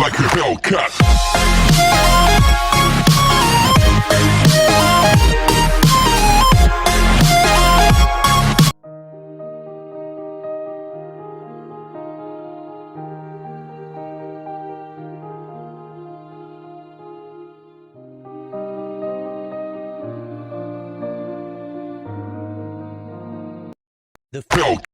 like a Hellcat. The Hellcat.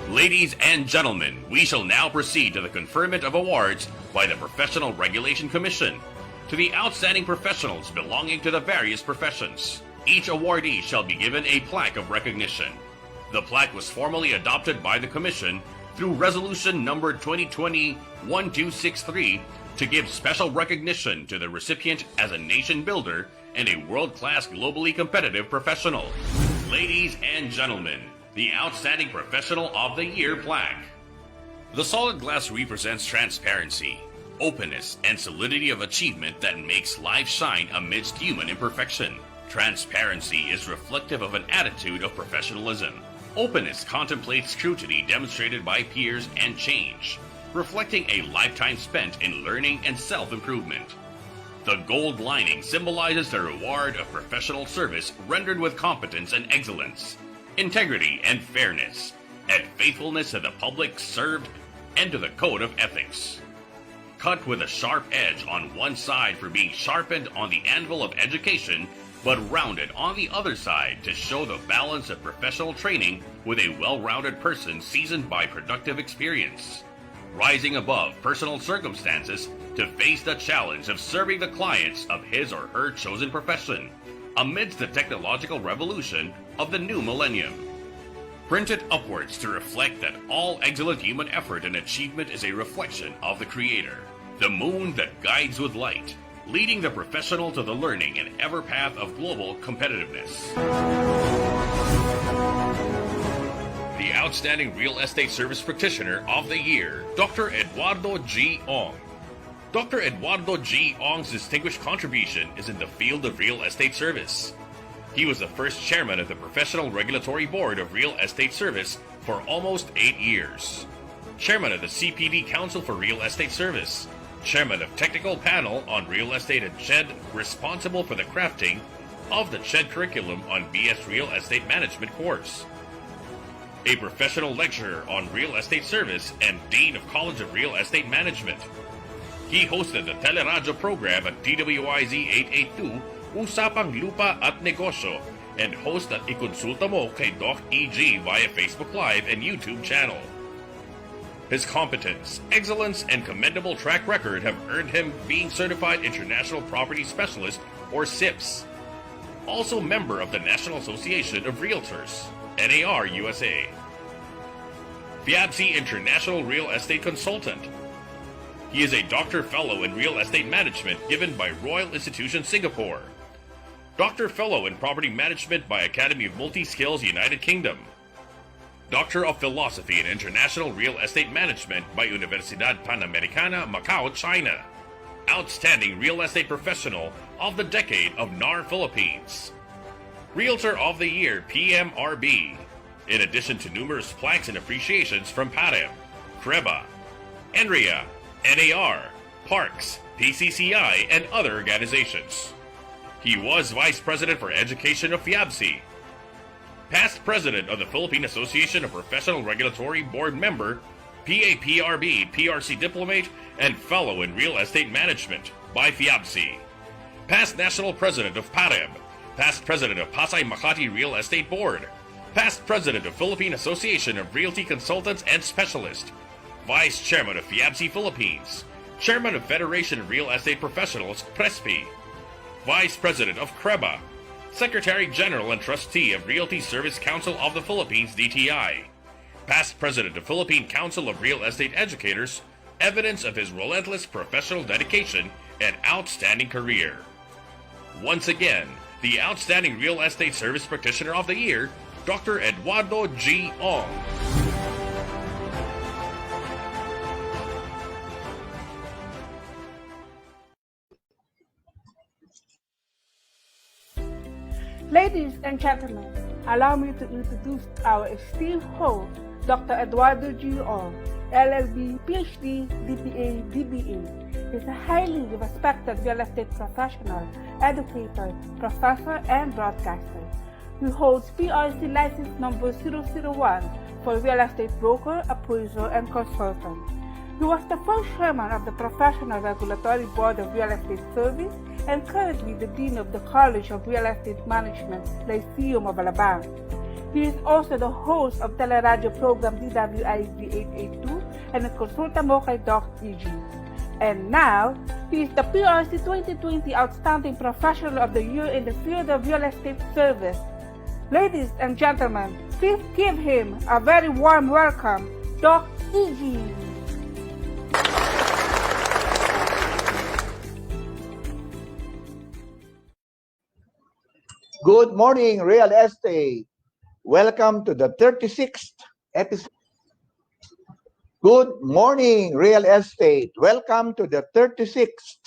Ladies and gentlemen, we shall now proceed to the conferment of awards by the Professional Regulation Commission to the outstanding professionals belonging to the various professions. Each awardee shall be given a plaque of recognition. The plaque was formally adopted by the Commission through Resolution number 2020-1263 to give special recognition to the recipient as a nation builder and a world-class globally competitive professional. Ladies and gentlemen, the Outstanding Professional of the Year plaque. The solid glass represents transparency, openness, and solidity of achievement that makes life shine amidst human imperfection. Transparency is reflective of an attitude of professionalism. Openness contemplates scrutiny demonstrated by peers and change, reflecting a lifetime spent in learning and self-improvement. The gold lining symbolizes the reward of professional service rendered with competence and excellence, integrity and fairness, and faithfulness to the public served and to the code of ethics. Cut with a sharp edge on one side for being sharpened on the anvil of education, but rounded on the other side to show the balance of professional training with a well-rounded person seasoned by productive experience. Rising above personal circumstances to face the challenge of serving the clients of his or her chosen profession amidst the technological revolution of the new millennium. Printed upwards to reflect that all excellent human effort and achievement is a reflection of the Creator, the moon that guides with light, leading the professional to the learning and ever path of global competitiveness. The Outstanding Real Estate Service Practitioner of the Year, Dr. Eduardo G. Ong. Dr. Eduardo G. Ong's distinguished contribution is in the field of real estate service. He was the first chairman of the Professional Regulatory Board of Real Estate Service for almost 8 years, chairman of the CPD Council for Real Estate Service, chairman of Technical Panel on Real Estate at CHED, responsible for the crafting of the CHED curriculum on BS Real Estate Management course, a professional lecturer on real estate service and Dean of College of Real Estate Management. He hosted the Teleradyo program at DWIZ 882, Usapang Lupa at Negosyo, and host at Ikonsulta Mo kay Doc EG via Facebook Live and YouTube channel. His competence, excellence, and commendable track record have earned him being Certified International Property Specialist, or CIPS. Also member of the National Association of Realtors, NAR USA. FIABC International Real Estate Consultant. He is a Doctor Fellow in Real Estate Management given by Royal Institution Singapore. Doctor Fellow in Property Management by Academy of Multi-Skills United Kingdom. Doctor of Philosophy in International Real Estate Management by Universidad Panamericana, Macau, China. Outstanding Real Estate Professional of the Decade of NAR Philippines. Realtor of the Year PMRB, in addition to numerous plaques and appreciations from PAREB, CREBA, ENRIA, NAR, Parks, PCCI, and other organizations. He was Vice President for Education of FIABC, past President of the Philippine Association of Professional Regulatory Board member, PAPRB, PRC Diplomate, and Fellow in Real Estate Management by FIABC, past National President of PAREB, past President of Pasay Makati Real Estate Board, past President of Philippine Association of Realty Consultants and Specialists, Vice Chairman of FIABC Philippines, Chairman of Federation of Real Estate Professionals, PRESPI, Vice President of CREBA, Secretary General and Trustee of Realty Service Council of the Philippines, DTI, past President of Philippine Council of Real Estate Educators, evidence of his relentless professional dedication and outstanding career. Once again, the Outstanding Real Estate Service Practitioner of the Year, Dr. Eduardo G. Ong. Ladies and gentlemen, allow me to introduce our esteemed host, Dr. Eduardo G. Ong, LLB, PhD, DPA, DBA. He's a highly respected real estate professional, educator, professor, and broadcaster. He holds PRC license number 001 for real estate broker, appraiser, and consultant. He was the first chairman of the Professional Regulatory Board of Real Estate Service and currently the Dean of the College of Real Estate Management, Lyceum of Alabang. He is also the host of teleradio program DWIZ 882 and a consulta mo kay Doc EG. And now, he is the PRC 2020 Outstanding Professional of the Year in the field of real estate service. Ladies and gentlemen, please give him a very warm welcome, Doc EG. Good morning, real estate. Welcome to the 36th episode. Good morning, real estate. Welcome to the 36th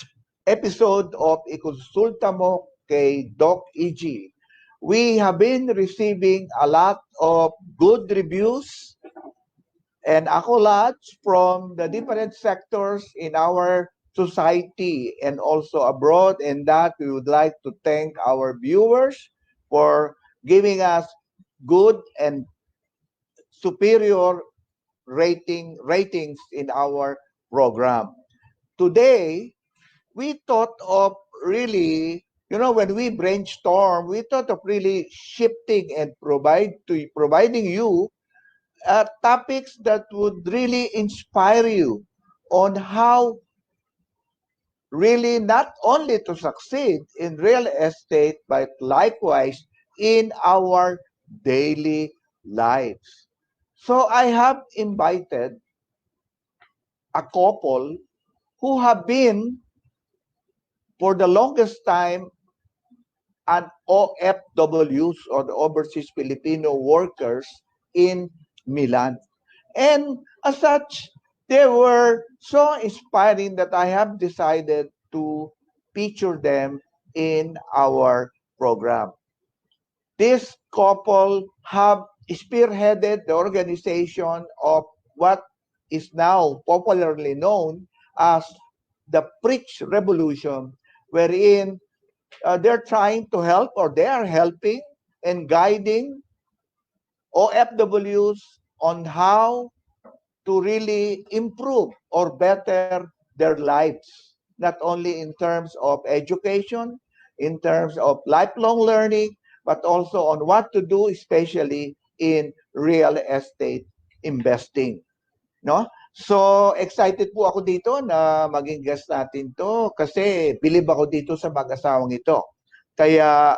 episode of Ikonsulta Mo kay Doc EG. We have been receiving a lot of good reviews and accolades from the different sectors in our society and also abroad, and that we would like to thank our viewers for giving us good and superior ratings in our program. Today, we thought of really, when we brainstorm, we thought of really shifting and providing you topics that would really inspire you on how really not only to succeed in real estate, but likewise in our daily lives. So I have invited a couple who have been for the longest time an OFWs, or the Overseas Filipino Workers in Milan. And as such, they were so inspiring that I have decided to feature them in our program. This couple have spearheaded the organization of what is now popularly known as the Preach Revolution, wherein they're trying to help, or they are helping and guiding OFWs on how to really improve or better their lives, not only in terms of education, in terms of lifelong learning, but also on what to do, especially in real estate investing. No? So, excited po ako dito na maging guest natin to kasi bilib ako dito sa mag-asawang ito. Kaya,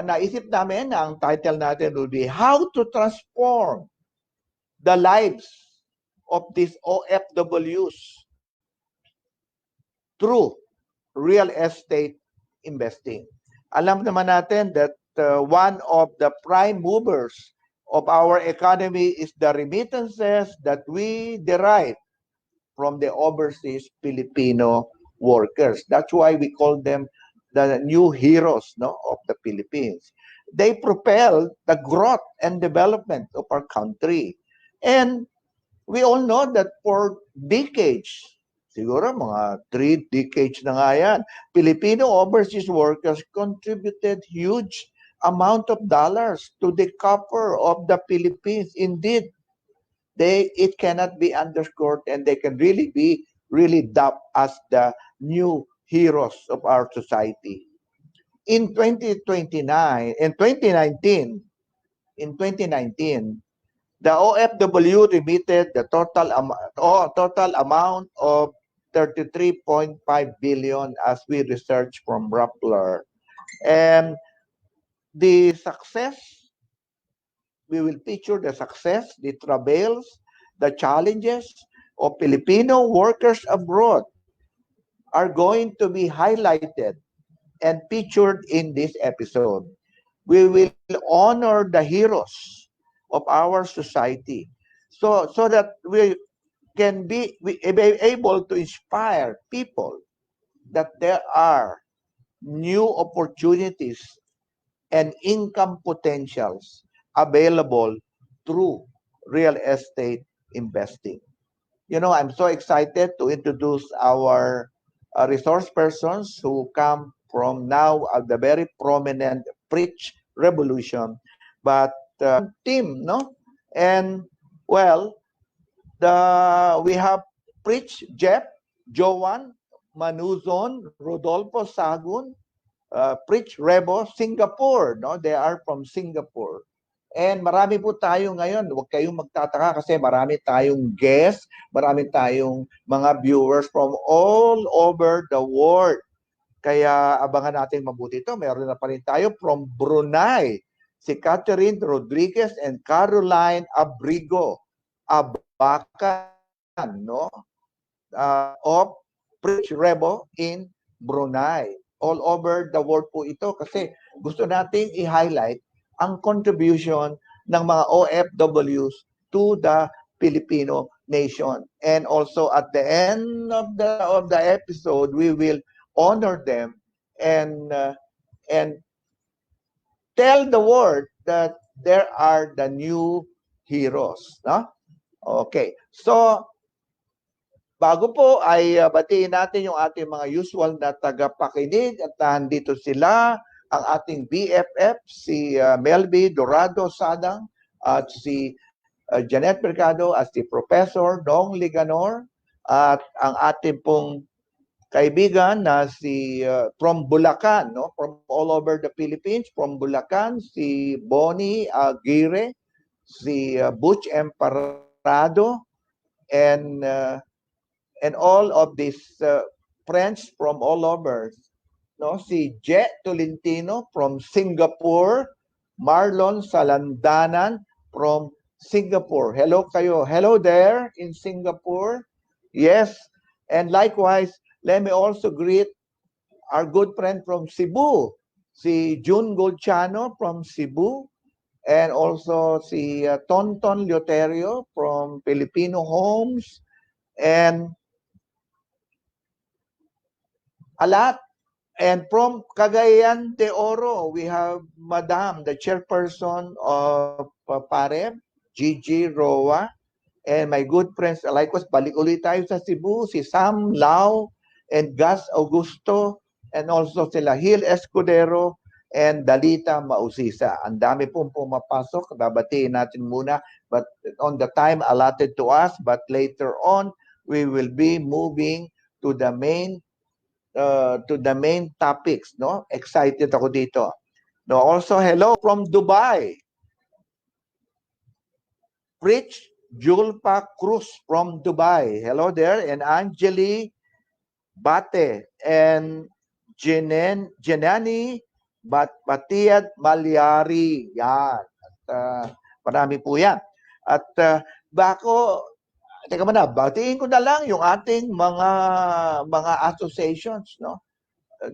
naisip namin na ang title natin will be How to Transform the Lives of these OFWs through real estate investing. Alam naman natin that one of the prime movers of our economy is the remittances that we derive from the overseas Filipino workers. That's why we call them the new heroes, no, of the Philippines. They propel the growth and development of our country. And we all know that for decades, siguro mga 3 decades na nga yan, Filipino overseas workers contributed huge amount of dollars to the copper of the Philippines. Indeed, it cannot be underscored, and they can really be dubbed as the new heroes of our society. In 2019, the OFW remitted the total amount of 33.5 billion as we research from Rappler. And the success, we will feature the success, the travails, the challenges of Filipino workers abroad are going to be highlighted and featured in this episode. We will honor the heroes of our society so that we can be able to inspire people that there are new opportunities and income potentials available through real estate investing. You know, I'm so excited to introduce our resource persons who come from now the very prominent Preach Revolution, but team, no? And well, we have Preach Jeff, Joan Manuzon, Rodolfo Sagun, Preach Rebo, Singapore, no? They are from Singapore. And marami po tayo ngayon, huwag kayong magtataka kasi marami tayong guests, marami tayong mga viewers from all over the world. Kaya abangan natin mabuti ito. Meron na pa rin tayo from Brunei, si Catherine Rodriguez and Caroline Abrigo Abakan, no? Of Preach Rebo in Brunei. All over the world po ito kasi gusto nating i-highlight ang contribution ng mga OFWs to the Filipino nation. And also at the end of the episode, we will honor them and tell the world that there are the new heroes, no? Okay. So bago po ay batiin natin yung ating mga usual na tagapakinig at nandito sila ang ating BFF, si Melby Dorado Sadang at si Janet Mercado at si Professor Dong Liganor at ang ating pong kaibigan na si from Bulacan, no? From all over the Philippines, from Bulacan, si Bonnie Aguirre, si Butch Emparado, and all of these friends from all over. No, si Jet Tolentino from Singapore, Marlon Salandanan from Singapore. Hello kayo. Hello there in Singapore. Yes. And likewise, let me also greet our good friend from Cebu, si June Golchano from Cebu, and also si Tonton Leoterio from Filipino Homes, and a lot. And from Cagayan de Oro, we have Madam, the chairperson of PAREB, Gigi Roa, and my good friends, likewise, balik ulit tayo sa Cebu, si Sam Lau, and Gus Augusto, and also sila Hil Escudero, and Dalita Mausisa. Ang dami pong pumapasok, babatiin natin muna, but on the time allotted to us, but later on, we will be moving to the main topics, no? Excited ako dito. No, also hello from Dubai. Preach Julpa Cruz from Dubai. Hello there. And Angeli Bate and Jenani Batiad Malyari. Yan. At marami po yan. At teka muna, batiin ko na lang yung ating mga associations, no?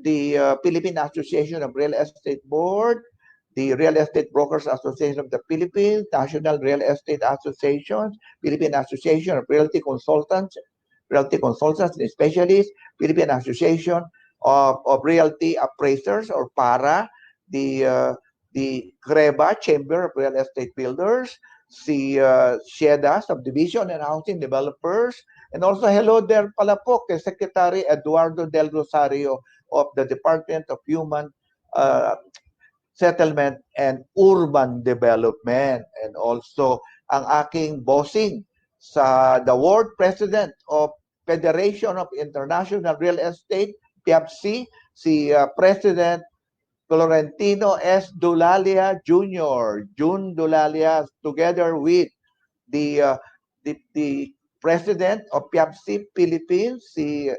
The Philippine Association of Real Estate Board, the Real Estate Brokers Association of the Philippines, National Real Estate Association, Philippine Association of Realty Consultants and Specialists, Philippine Association of Realty Appraisers or PARA, the CREBA, Chamber of Real Estate Builders, the SHEDA, Subdivision and Housing Developers, and also hello there pala po kay Secretary Eduardo Del Rosario of the Department of Human Settlement and Urban Development, and also ang aking bossing sa the World President of Federation of International Real Estate, PIABC, si President Florentino S. Dulalia Jr., June Dulalia, together with the President of PIABC Philippines, si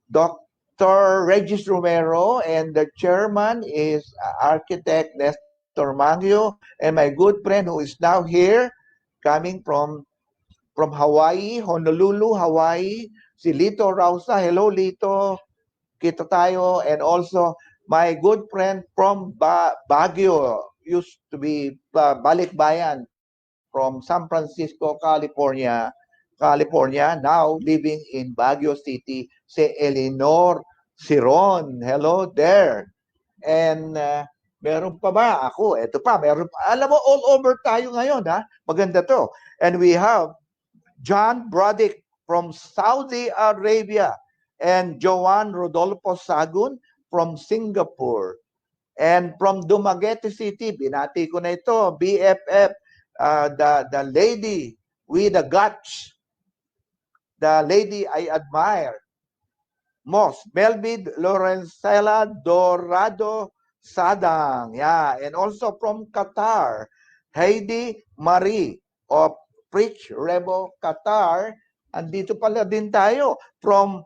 Dr. Regis Romero, and the chairman is architect Nestor Mangio, and my good friend who is now here, coming from Hawaii, Honolulu, Hawaii, si Lito Rausa. Hello, Lito. Kita tayo. And also, my good friend from Baguio, used to be Balikbayan, from San Francisco, California, now living in Baguio City, si Eleanor Siron. Hello there. And meron pa ba? Ako, eto pa, meron pa. Alam mo, all over tayo ngayon, ha? Maganda to. And we have John Brodick from Saudi Arabia and Joan Rodolfo Sagun from Singapore. And from Dumaguete City, binati ko na ito, BFF, the lady with the guts, the lady I admire most, Melvid Lorenzela Dorado Sadang. Yeah, and also from Qatar, Heidi Marie of Preach Rebo Qatar. Andito pala din tayo from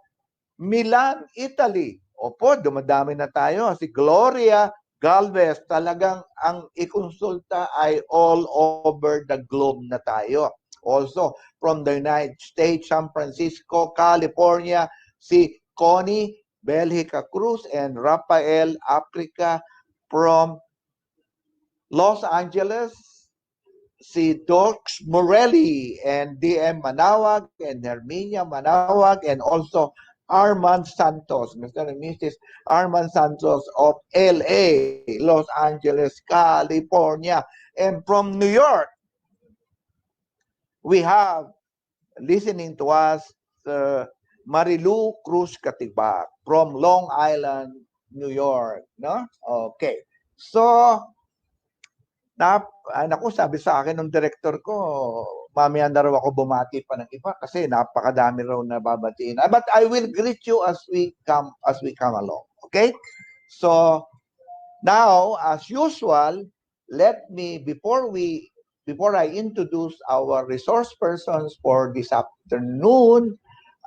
Milan, Italy. Opo, dumadami na tayo. Si Gloria Galvez, talagang ang ikonsulta ay all over the globe na tayo. Also, from the United States, San Francisco, California, si Connie Belgica Cruz and Rafael Africa from Los Angeles, si Dorks Morelli and DM Manawag and Herminia Manawag, and also Armand Santos, Mr. and Mrs. Armand Santos of LA, Los Angeles, California. And from New York, we have listening to us Marilu Cruz Katibak from Long Island, New York. No? Okay. So, naku, sabi sa akin ng director ko, mamaya na raw ako bumati pa ng iba kasi napakadami raw na babatiin. But I will greet you as we come along. Okay? So, now, as usual, let me, before I introduce our resource persons for this afternoon,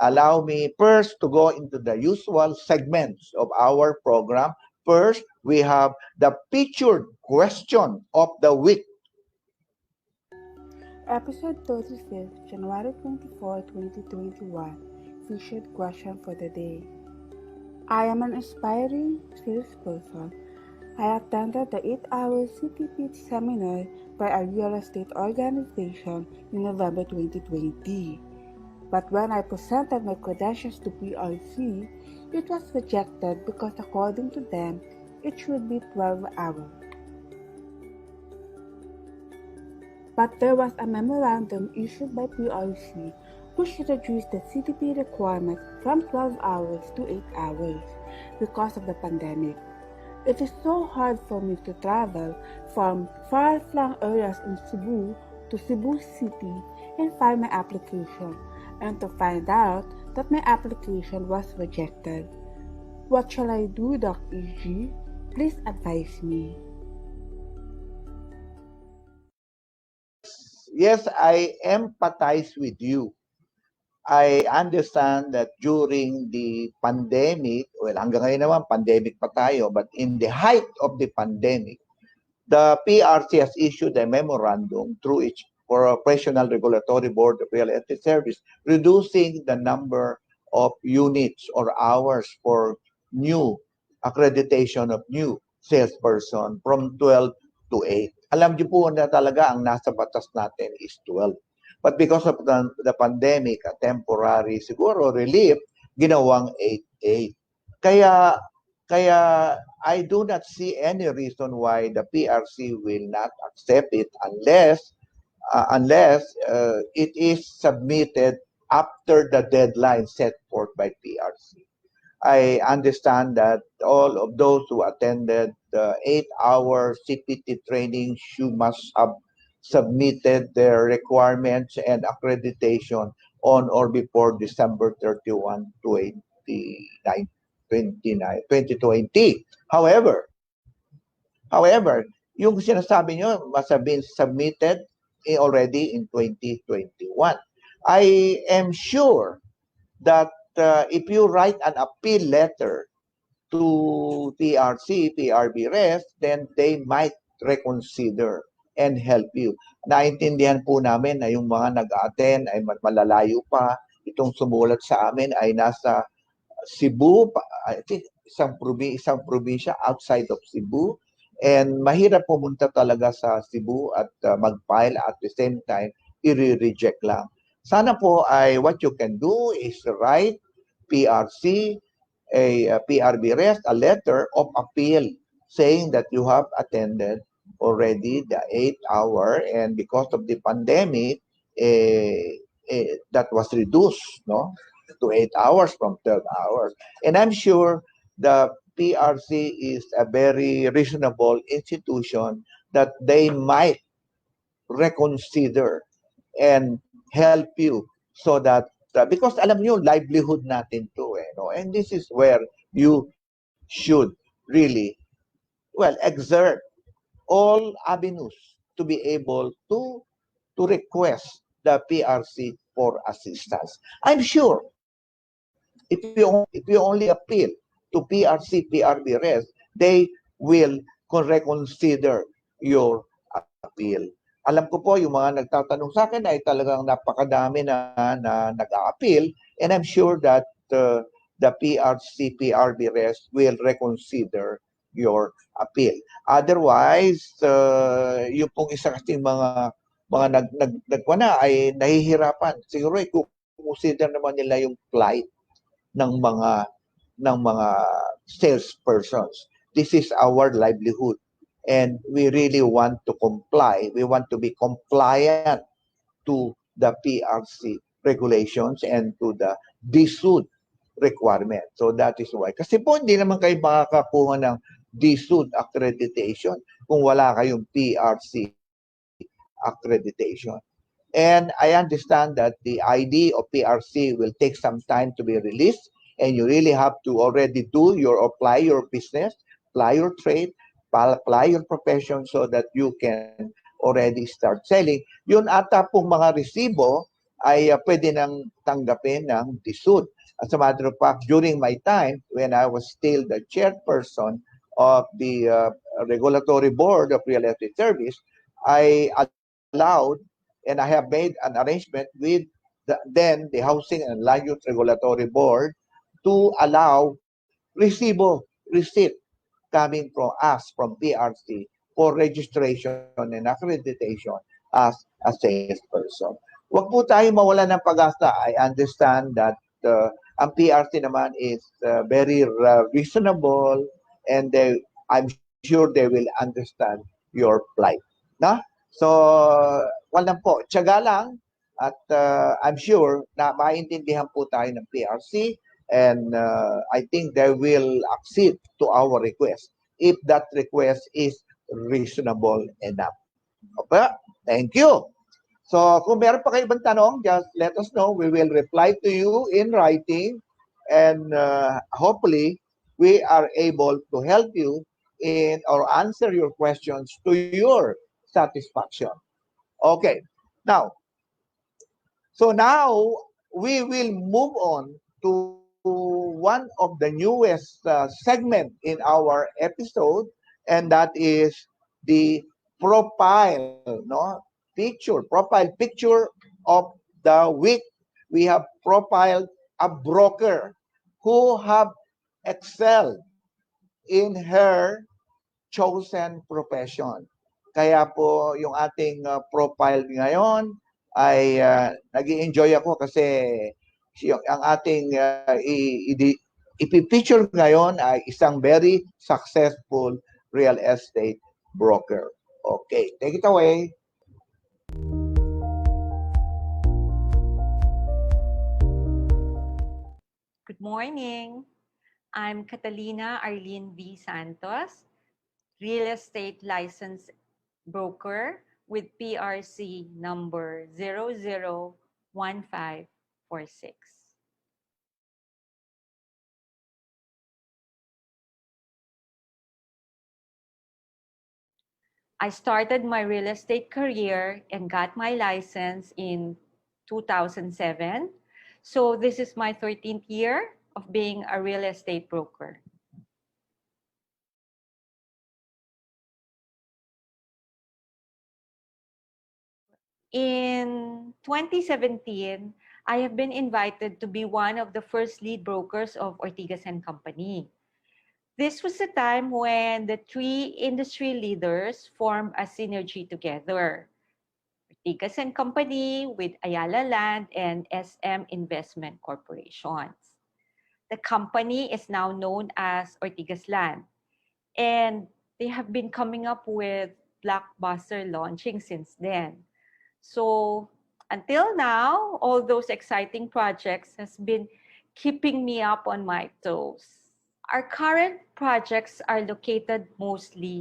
allow me first to go into the usual segments of our program. First, we have the featured question of the week. Episode 35, January 24, 2021. Featured question for the day. I am an aspiring salesperson. I attended the 8-hour CTP seminar by a real estate organization in November 2020. But when I presented my credentials to PRC, it was rejected because according to them, it should be 12 hours. But there was a memorandum issued by PRC which reduced the CTP requirement from 12 hours to 8 hours because of the pandemic. It is so hard for me to travel from far-flung areas in Cebu to Cebu City and file my application, and to find out that my application was rejected. What shall I do, Doc EG? Please advise me. Yes, I empathize with you. I understand that during the pandemic, well, hanggang ngayon naman, pandemic pa tayo, but in the height of the pandemic, the PRC has issued a memorandum through its Professional Regulatory Board of Real Estate Service, reducing the number of units or hours for new accreditation of new salesperson from 12 to 8. Alam niyo po na talaga ang nasa batas natin is 12. But because of the pandemic, a temporary siguro relief, ginawang 8-8. Kaya I do not see any reason why the PRC will not accept it unless it is submitted after the deadline set forth by PRC. I understand that all of those who attended the 8-hour CPT training must have submitted their requirements and accreditation on or before December 31, 2020. However, yung sinasabi nyo must have been submitted already in 2021. I am sure that if you write an appeal letter to PRC, PRBRES, then they might reconsider and help you. Naintindihan po namin na yung mga nag-attend ay malalayo pa. Itong sumulat sa amin ay nasa Cebu, I think isang probinsya outside of Cebu. And mahirap pumunta talaga sa Cebu at mag-file at the same time, i-reject lang. Sana po ay what you can do is write PRC, PRBRES, a letter of appeal saying that you have attended already the 8-hour and because of the pandemic, that was reduced to 8 hours from 12 hours. And I'm sure the PRC is a very reasonable institution that they might reconsider and help you so that because alam niyo livelihood natin to and this is where you should really exert all avenues to be able to request the PRC for assistance. I'm sure if you only appeal to PRC, PRBRES, they will reconsider your appeal. Alam ko po, yung mga nagtatanong sa akin ay talagang napakadami na nag-a-appeal and I'm sure that the PRC, PRBRES will reconsider your appeal. Otherwise, yung pong isa kasing mga nagwana ay nahihirapan. Siguro i-consider naman nila yung plight ng mga salespersons. This is our livelihood. And we really want to comply. We want to be compliant to the PRC regulations and to the DSUD requirement. So that is why. Kasi po hindi naman kayo makakakuha ng DSUD accreditation kung wala kayong PRC accreditation. And I understand that the ID of PRC will take some time to be released and you really have to already apply your business, apply your trade, apply your profession so that you can already start selling. Yun ata pong mga resibo ay pwede nang tanggapin ng DSUD. As a matter of fact, during my time, when I was still the chairperson of the Regulatory Board of Real Estate Service, I allowed and I have made an arrangement with the Housing and Land Use Regulatory Board to allow receipt coming from us, from PRC, for registration and accreditation as a salesperson. Huwag po tayo mawala ng pag-asa. I understand that ang PRC naman is very reasonable and I'm sure they will understand your plight. No? So, walang po. Tiyaga lang at I'm sure na maintindihan po tayo ng PRC and I think they will accede to our request if that request is reasonable enough. Okay? Thank you. So, kung meron pa kayo ibang tanong, just let us know. We will reply to you in writing and hopefully we are able to help you in or answer your questions to your satisfaction. Okay. Now we will move on to one of the newest segment in our episode, and that is the profile picture of the week. We have profiled a broker who have excelled in her chosen profession. kaya po yung ating profile ngayon ay nag-i-enjoy ako kasi ang ating ipipicture ngayon ay isang very successful real estate broker. Okay, take it away. Good morning. I'm Catalina Arlene V. Santos, real estate license broker with PRC number 001546. I started my real estate career and got my license in 2007. So this is my 13th year of being a real estate broker. In 2017, I have been invited to be one of the first lead brokers of Ortigas & Company. This was the time when the three industry leaders formed a synergy together. Ortigas & Company with Ayala Land and SM Investment Corporations. The company is now known as Ortigas Land, and they have been coming up with blockbuster launching since then. So until now, all those exciting projects has been keeping me up on my toes. Our current projects are located mostly